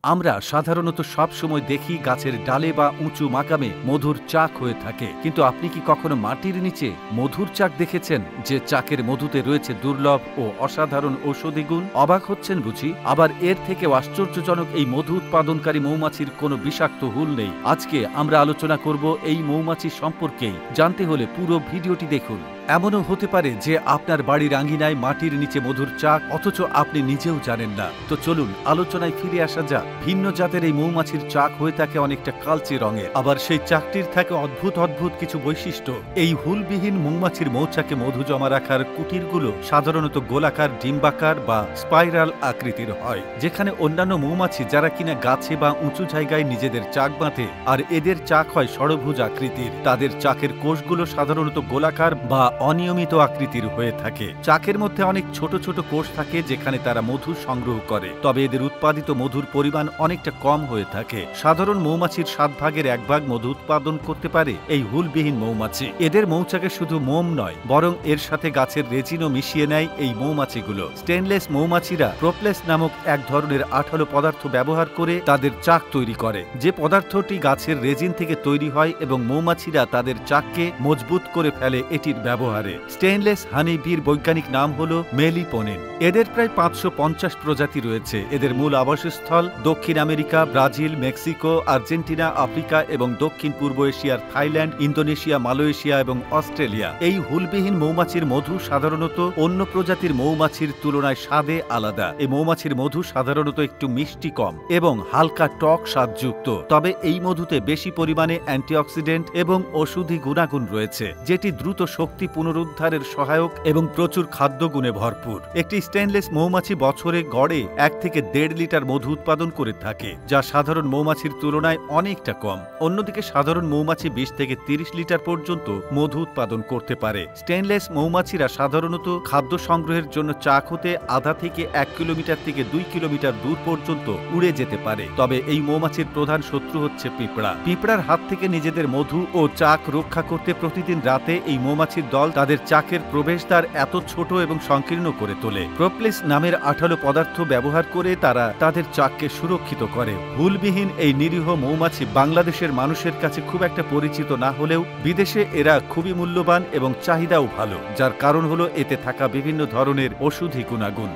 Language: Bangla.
আমরা সাধারণত সব সময় দেখি গাছের ডালে বা উঁচু মাকামে মধুর চাক হয়ে থাকে, কিন্তু আপনি কি কখনো মাটির নিচে মধুর চাক দেখেছেন, যে চাকের মধুতে রয়েছে দুর্লভ ও অসাধারণ ঔষধি গুণ? অবাক হচ্ছেন বুঝি? আবার এর থেকে আশ্চর্যজনক, এই মধু উৎপাদনকারী মৌমাছির কোনো বিষাক্ত হুল নেই। আজকে আমরা আলোচনা করব এই মৌমাছি সম্পর্কেই। জানতে হলে পুরো ভিডিওটি দেখুন। এমনও হতে পারে যে আপনার বাড়ির আঙ্গিনায় মাটির নিচে মধুর চাক, অথচ আপনি নিজেও জানেন না। তো চলুন আলোচনায় ফিরে আসা যাক। ভিন্ন জাতের এই মৌমাছির চাক হয়ে থাকে অনেকটা কালচে রঙের, আবার সেই চাকটির থাকে অদ্ভুত অদ্ভুত কিছু বৈশিষ্ট্য। এই হুলবিহীন মৌমাছির মৌচাকে মধু জমা রাখার কুটিরগুলো সাধারণত গোলাকার, ডিম্বাকার বা স্পাইরাল আকৃতির হয়, যেখানে অন্যান্য মৌমাছি যারা কিনা গাছে বা উঁচু জায়গায় নিজেদের চাক বাঁধে, আর এদের চাক হয় ষড়ভুজ আকৃতির। তাদের চাকের কোষগুলো সাধারণত গোলাকার বা অনিয়মিত আকৃতির হয়ে থাকে। চাকের মধ্যে অনেক ছোট ছোট কোষ থাকে যেখানে তারা মধু সংগ্রহ করে, তবে এদের উৎপাদিত মধুর পরিমাণ অনেকটা কম হয়ে থাকে। সাধারণ মৌমাছির 7 ভাগের 1 ভাগ মধু উৎপাদন করতে পারে এই হুলবিহীন মৌমাছি। এদের মৌচাকে শুধু মোম নয়, বরং এর সাথে গাছের রেজিনও মিশিয়ে নেয় এই মৌমাছিগুলো। স্টেনলেস মৌমাছিরা প্রোপ্লেস নামক এক ধরনের আঠালো পদার্থ ব্যবহার করে তাদের চাক তৈরি করে, যে পদার্থটি গাছের রেজিন থেকে তৈরি হয় এবং মৌমাছিরা তাদের চাককে মজবুত করে ফেলে এটির ব্যবহারে। স্টেনলেস হানি বির বৈজ্ঞানিক নাম হল মেলিপোনিন। এদের প্রায় 550 প্রজাতি রয়েছে। এদের মূল আবাসস্থল দক্ষিণ America, Brazil, Mexico, Argentina, Africa এবং দক্ষিণ পূর্ব এশিয়ার থাইল্যান্ড, ইন্দোনেশিয়া, মালয়েশিয়া এবং অস্ট্রেলিয়া। এই হুলবিহীন মৌমাছির মধু সাধারণত অন্য প্রজাতির মৌমাছির তুলনায় স্বাদে আলাদা। এই মৌমাছির মধু সাধারণত একটু মিষ্টি কম এবং হালকা টক স্বাদযুক্ত, তবে এই মধুতে বেশি পরিমাণে অ্যান্টিঅক্সিডেন্ট এবং ওষুধি গুণাগুণ রয়েছে, যেটি দ্রুত শক্তি পুনরুদ্ধারের সহায়ক এবং প্রচুর খাদ্য গুণে ভরপুর। একটি স্টেনলেস মৌমাছি বছরে গড়ে 1 থেকে 1.5 লিটার মধু উৎপাদন করে থাকে, যা সাধারণ মৌমাছির তুলনায় অনেকটা কম। অন্যদিকে সাধারণ মৌমাছি 20 থেকে 30 লিটার পর্যন্ত মধু উৎপাদন করতে পারে। স্টেনলেস মৌমাছিরা সাধারণত খাদ্য সংগ্রহের জন্য চাক হতে আধা থেকে 1 কিলোমিটার থেকে 2 কিলোমিটার দূর পর্যন্ত উড়ে যেতে পারে। তবে এই মৌমাছির প্রধান শত্রু হচ্ছে পিঁপড়া। পিঁপড়ার হাত থেকে নিজেদের মধু ও চাক রক্ষা করতে প্রতিদিন রাতে এই মৌমাছির দল তাদের চাকের প্রবেশদ্বার এত ছোট এবং সংকীর্ণ করে তোলে। প্রোপ্লেস নামের আঠালো পদার্থ ব্যবহার করে তারা তাদের চাককে সুরক্ষিত করে। হুলবিহীন এই নিরীহ মৌমাছি বাংলাদেশের মানুষের কাছে খুব একটা পরিচিত না হলেও বিদেশে এরা খুবই মূল্যবান এবং চাহিদাও ভালো, যার কারণ হলো এতে থাকা বিভিন্ন ধরনের ওষুধি গুণাগুণ।